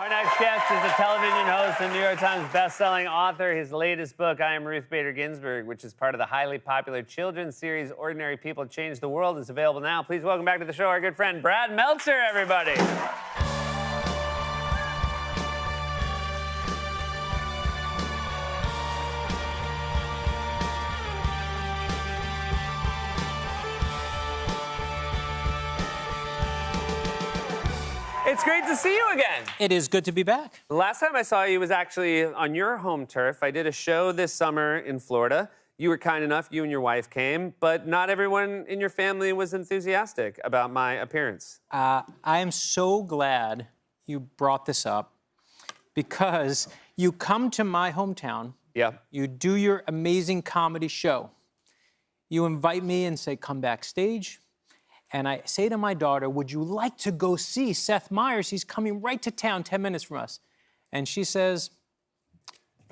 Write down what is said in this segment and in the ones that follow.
Our next guest is a television host and New York Times bestselling author. His latest book, I Am Ruth Bader Ginsburg, which is part of the highly popular children's series Ordinary People Change the World, is available now. Please welcome back to the show our good friend Brad Meltzer, everybody. It's great to see you again. It is good to be back. The last time I saw you was actually on your home turf. I did a show this summer in Florida. You were kind enough, you and your wife came, but not everyone in your family was enthusiastic about my appearance. I am so glad you brought this up because you come to my hometown. Yeah. You do your amazing comedy show. You invite me and say, come backstage. And I say to my daughter, would you like to go see Seth Meyers? He's coming right to town 10 minutes from us. And she says,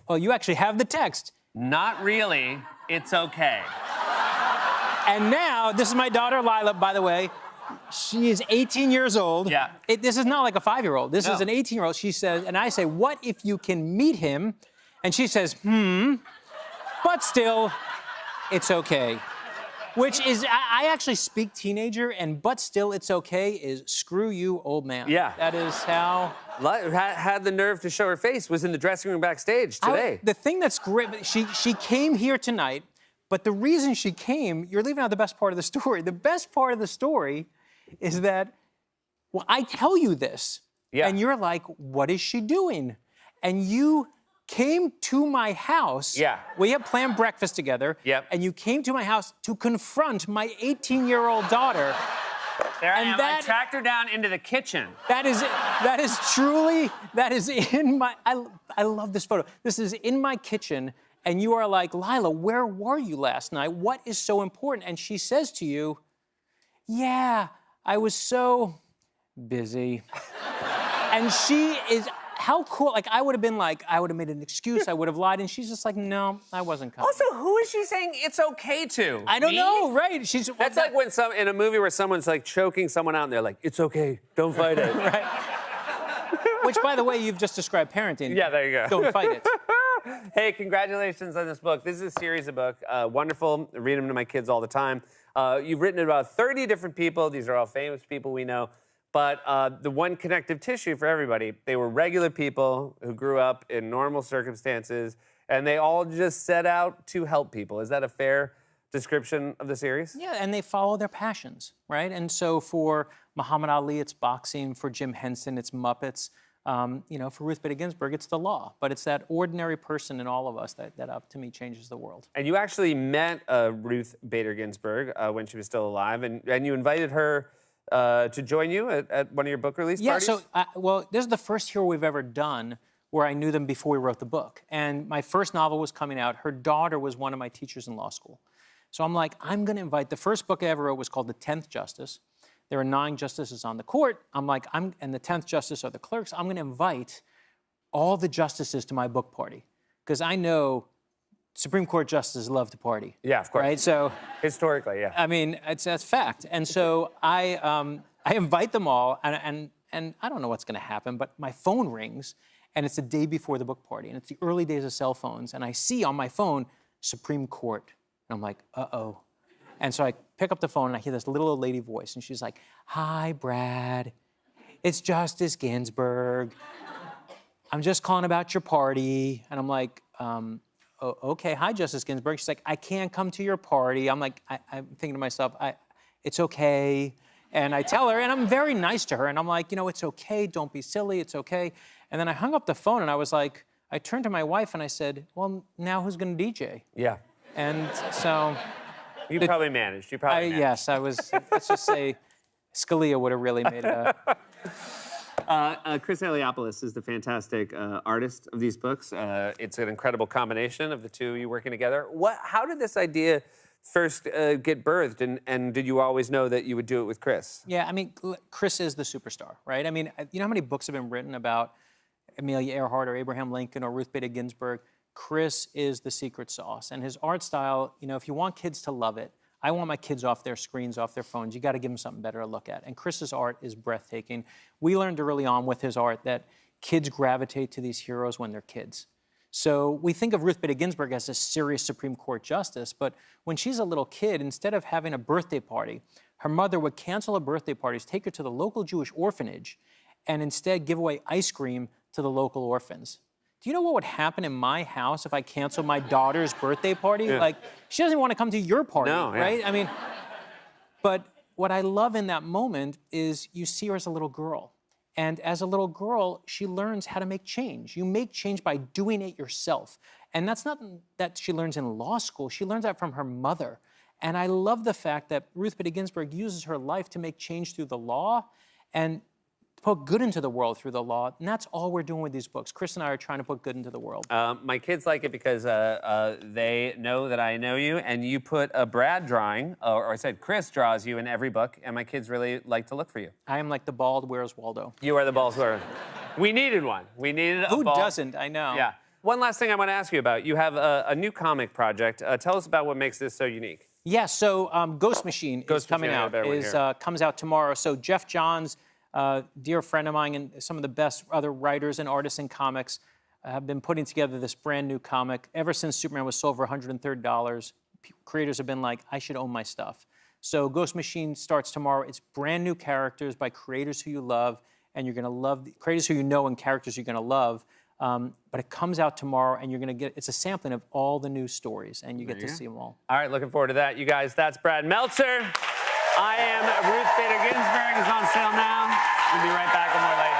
oh, you actually have the text. Not really. It's okay. And now, this is my daughter, Lila, by the way. She is 18 years old. Yeah. This is not like a 5-year-old. This No. is an 18-year-old. She says, and I say, what if you can meet him? And she says, but still, it's okay. Which is, I actually speak teenager, and but still it's okay is screw you, old man. Yeah. That is how... Had the nerve to show her face, was in the dressing room backstage today. The thing that's great, she came here tonight, but the reason she came, you're leaving out the best part of the story. The best part of the story is that, well, I tell you this, and you're like, what is she doing? And you came to my house. Yeah. We had planned breakfast together. Yep. And you came to my house to confront my 18-year-old daughter. There I am. I tracked her down into the kitchen. That is in my, I love this photo. This is in my kitchen, and you are like, Lila, where were you last night? What is so important? And she says to you, yeah, I was so busy. And she is, how cool, like, I would have been like, I would have made an excuse, I would have lied, and she's just like, no, I wasn't coming. Also, who is she saying it's okay to? I don't know, right? That's like when in a movie where someone's like choking someone out and they're like, it's okay, don't fight it. Right. Which, by the way, you've just described parenting. Yeah, there you go. Don't fight it. Hey, congratulations on this book. This is a series of books. Wonderful. I read them to my kids all the time. You've written about 30 different people. These are all famous people we know. But the one connective tissue for everybody, they were regular people who grew up in normal circumstances, and they all just set out to help people. Is that a fair description of the series? Yeah, and they follow their passions, right? And so for Muhammad Ali, it's boxing. For Jim Henson, it's Muppets. For Ruth Bader Ginsburg, it's the law. But it's that ordinary person in all of us that up to me, changes the world. And you actually met Ruth Bader Ginsburg when she was still alive, and you invited her to join you at one of your book release parties? Yeah, so, this is the first tour we've ever done where I knew them before we wrote the book. And my first novel was coming out. Her daughter was one of my teachers in law school. So I'm like, I'm going to invite, the first book I ever wrote was called The 10th Justice. There are 9 justices on the court. I'm like, and the 10th justice are the clerks. I'm going to invite all the justices to my book party. Because I know Supreme Court justices love to party. Yeah, of course. Right? So historically, yeah. I mean, that's fact. And so I invite them all, and I don't know what's going to happen, but my phone rings, and it's the day before the book party, and it's the early days of cell phones, and I see on my phone Supreme Court, and I'm like, uh-oh. And so I pick up the phone, and I hear this little old lady voice, and she's like, hi, Brad. It's Justice Ginsburg. I'm just calling about your party. And I'm like, oh, okay, hi, Justice Ginsburg. She's like, I can't come to your party. I'm like, I'm thinking to myself, it's okay. And I tell her, and I'm very nice to her, and I'm like, it's okay, don't be silly, it's okay. And then I hung up the phone, and I was like, I turned to my wife, and I said, well, now who's gonna DJ? Yeah. And so... You probably managed, Yes, I was, let's just say, Scalia would have really made it up. Chris Eliopoulos is the fantastic artist of these books. It's an incredible combination of the two of you working together. How did this idea first get birthed, and did you always know that you would do it with Chris? Yeah, I mean, Chris is the superstar, right? I mean, you know how many books have been written about Amelia Earhart or Abraham Lincoln or Ruth Bader Ginsburg? Chris is the secret sauce, and his art style, if you want kids to love it, I want my kids off their screens, off their phones. You got to give them something better to look at. And Chris's art is breathtaking. We learned early on with his art that kids gravitate to these heroes when they're kids. So we think of Ruth Bader Ginsburg as a serious Supreme Court justice, but when she's a little kid, instead of having a birthday party, her mother would cancel her birthday parties, take her to the local Jewish orphanage, and instead give away ice cream to the local orphans. Do you know what would happen in my house if I canceled my daughter's birthday party? Yeah. Like, she doesn't want to come to your party, No, yeah. right? I mean, but what I love in that moment is you see her as a little girl. And as a little girl, she learns how to make change. You make change by doing it yourself. And that's not that she learns in law school. She learns that from her mother. And I love the fact that Ruth Bader Ginsburg uses her life to make change through the law and put good into the world through the law. And that's all we're doing with these books. Chris and I are trying to put good into the world. My kids like it because they know that I know you, and you put a Brad drawing, or I said Chris draws you in every book, and my kids really like to look for you. I am like the bald Where's Waldo. You are the ball scorer. We needed one. We needed a Who ball. doesn't? I know. Yeah. One last thing I want to ask you about. You have a new comic project. Tell us about what makes this so unique. Yeah, so Ghost Machine is coming out. Comes out tomorrow. So Jeff Johns, dear friend of mine and some of the best other writers and artists in comics, have been putting together this brand new comic. Ever since Superman was sold for $130, creators have been like, I should own my stuff. So Ghost Machine starts tomorrow. It's brand new characters by creators who you love, and you're going to love the creators who you know and characters you're going to love. But it comes out tomorrow, and you're going to get, it's a sampling of all the new stories, and you get to see them all. All right, looking forward to that. You guys, that's Brad Meltzer. I am Ruth Bader Ginsburg. Is on sale now. We'll be right back with more later.